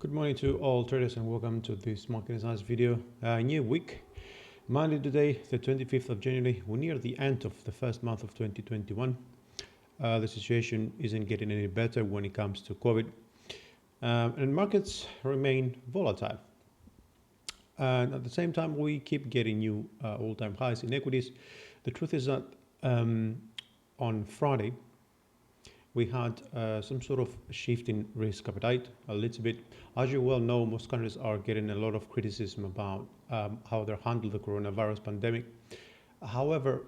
Good morning to all traders and welcome to this market insights video. New week, Monday today, the 25th of January. We're near the end of the first month of 2021. The situation isn't getting any better when it comes to COVID, and markets remain volatile. And at the same time, we keep getting new all-time highs in equities. The truth is that on Friday, we had some sort of shift in risk appetite a little bit. As you well know, most countries are getting a lot of criticism about how they handle the coronavirus pandemic. However,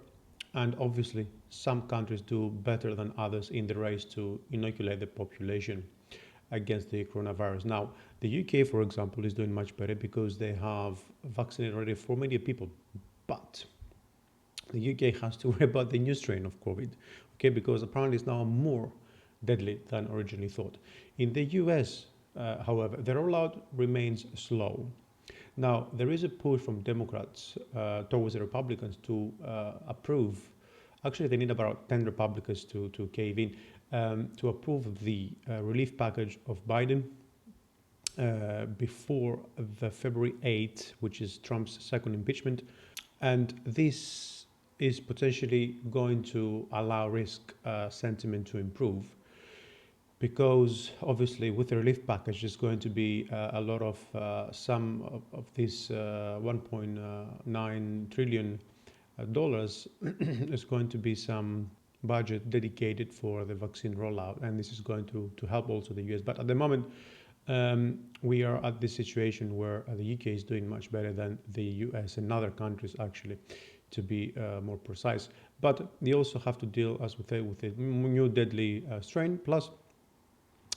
and obviously, some countries do better than others in the race to inoculate the population against the coronavirus. Now, the UK, for example, is doing much better because they have vaccinated already 4 million people. But the UK has to worry about the new strain of COVID, okay, because apparently it's now more deadly than originally thought. In the US, however, the rollout remains slow. Now, there is a push from Democrats towards the Republicans to approve. Actually, they need about 10 Republicans to cave in to approve the relief package of Biden before the February 8th, which is Trump's second impeachment. And this is potentially going to allow risk sentiment to improve, because obviously with the relief package there's going to be a lot of some of this 1.9 trillion dollars is going to be some budget dedicated for the vaccine rollout, and this is going to help also the US. But at the moment we are at this situation where the UK is doing much better than the US and other countries, actually, to be more precise. But they also have to deal, as we say, with a new deadly strain, plus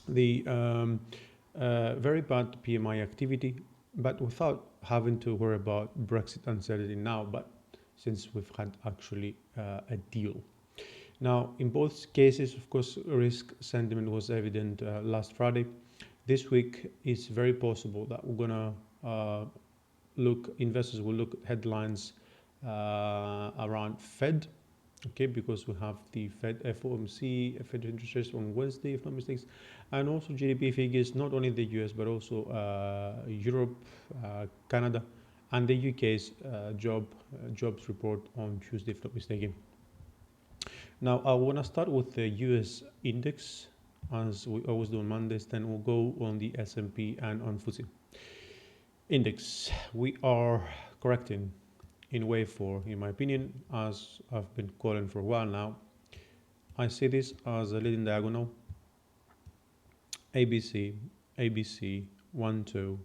the very bad PMI activity, but without having to worry about Brexit uncertainty now, but since we've had actually a deal. Now, in both cases, of course, risk sentiment was evident last Friday. This week, it's very possible that we're gonna investors will look at headlines around Fed, okay, because we have the Fed FOMC, Fed interest rates on Wednesday, if not mistaken, and also GDP figures, not only the US, but also Europe, Canada, and the UK's jobs report on Tuesday, if not mistaken. Now, I want to start with the US index, as we always do on Mondays, then we'll go on the S&P and on FTSE. Index, we are correcting in wave 4, in my opinion, as I've been calling for a while now. I see this as a leading diagonal, ABC, ABC, 1, 2,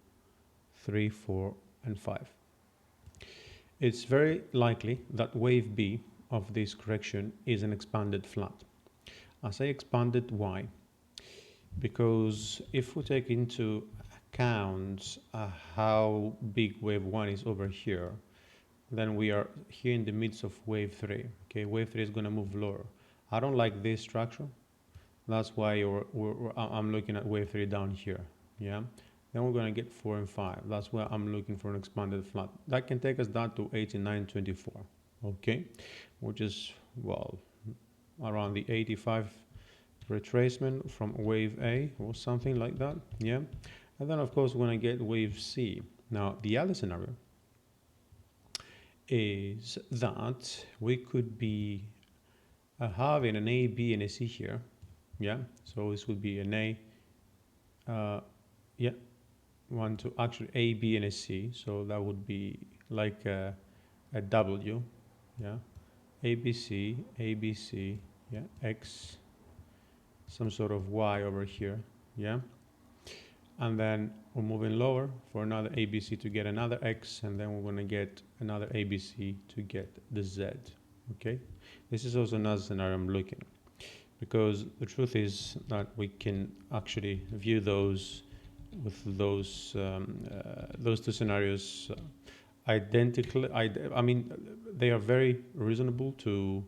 3, 4, and 5. It's very likely that wave B of this correction is an expanded flat. I say expanded, why? Because if we take into account how big wave 1 is over here, then we are here in the midst of wave 3. Okay, wave 3 is going to move lower. I don't like this structure. That's why I'm looking at wave 3 down here. Yeah. Then we're going to get 4 and 5. That's why I'm looking for an expanded flat. That can take us down to 89.24. Okay, which is, well, around the 85 retracement from wave A or something like that. Yeah. And then, of course, we're going to get wave C. Now, the other scenario is that we could be having an A, B, and a C here. Yeah, so this would be an A, yeah, 1, 2, actually A, B, and a C. So that would be like a W, yeah, ABC, ABC, yeah, X, some sort of Y over here, yeah. And then we're moving lower for another ABC to get another X, and then we're going to get another ABC to get the Z, okay? This is also another scenario I'm looking, because the truth is that we can actually view those with those two scenarios identically. I mean, they are very reasonable to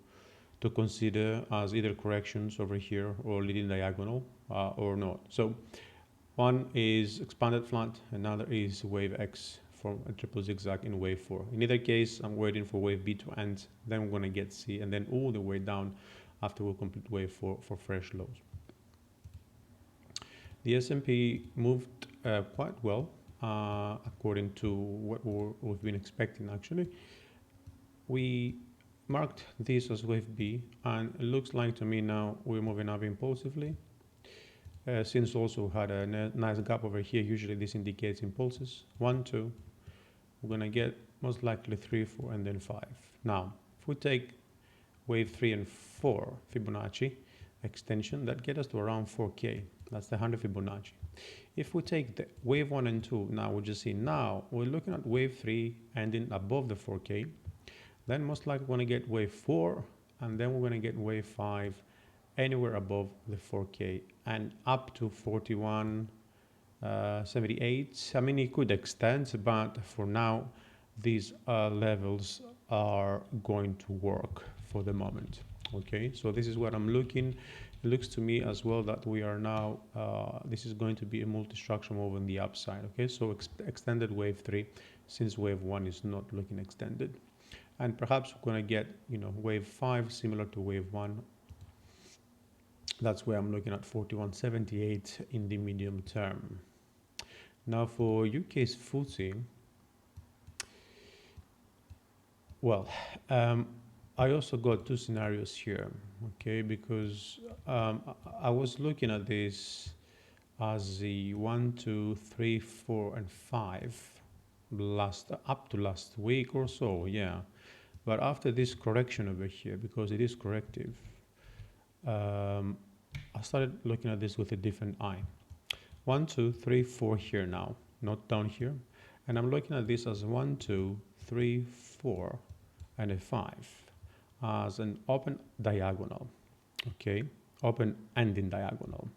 consider as either corrections over here or leading diagonal or not. So one is expanded flat, another is wave X from a triple zigzag in wave 4. In either case, I'm waiting for wave B to end, then we're going to get C, and then all the way down after we complete wave 4 for fresh lows. The S&P moved quite well, according to what we've been expecting. Actually, we marked this as wave B, and it looks like to me now we're moving up impulsively. Since also had a nice gap over here, usually this indicates impulses. 1, 2, we're gonna get most likely 3, 4, and then 5. Now, if we take wave 3 and 4 Fibonacci extension, that get us to around 4K. That's the 100 Fibonacci. If we take the wave 1 and 2, now we'll just see now we're looking at wave 3 ending above the 4K. Then most likely we're gonna get wave 4, and then we're gonna get wave 5 anywhere above the 4K and up to 41, 78. I mean, it could extend, but for now, these levels are going to work for the moment. Okay, so this is what I'm looking. It looks to me as well that we are now, this is going to be a multi-structure move on the upside. Okay, so extended wave 3, since wave 1 is not looking extended. And perhaps we're going to get, wave 5 similar to wave 1. That's where I'm looking at 41.78 in the medium term. Now for UK's FTSE, well, I also got two scenarios here, okay, because I was looking at this as the 1, 2, 3, 4, and 5 up to last week or so, yeah. But after this correction over here, because it is corrective, I started looking at this with a different eye. 1, 2, 3, 4 here now, not down here. And I'm looking at this as 1, 2, 3, 4, and a 5 as an open diagonal, okay? Open ending diagonal.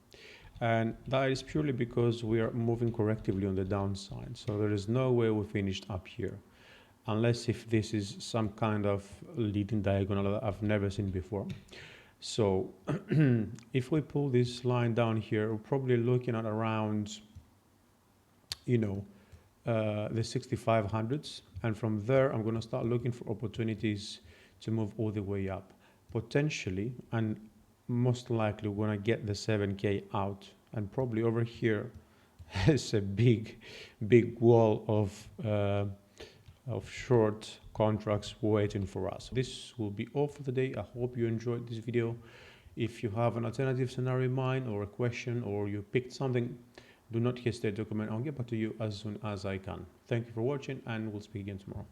And that is purely because we are moving correctively on the downside. So there is no way we finished up here, unless if this is some kind of leading diagonal that I've never seen before. So if we pull this line down here, we're probably looking at around, the 6500s. And from there, I'm going to start looking for opportunities to move all the way up. Potentially, and most likely, we're going to get the 7K out. And probably over here is a big wall of short contracts waiting for us. This will be all for today. I hope you enjoyed this video. If you have an alternative scenario in mind or a question, or you picked something, do not hesitate to comment. I'll get back to you as soon as I can. Thank you for watching, and we'll speak again tomorrow.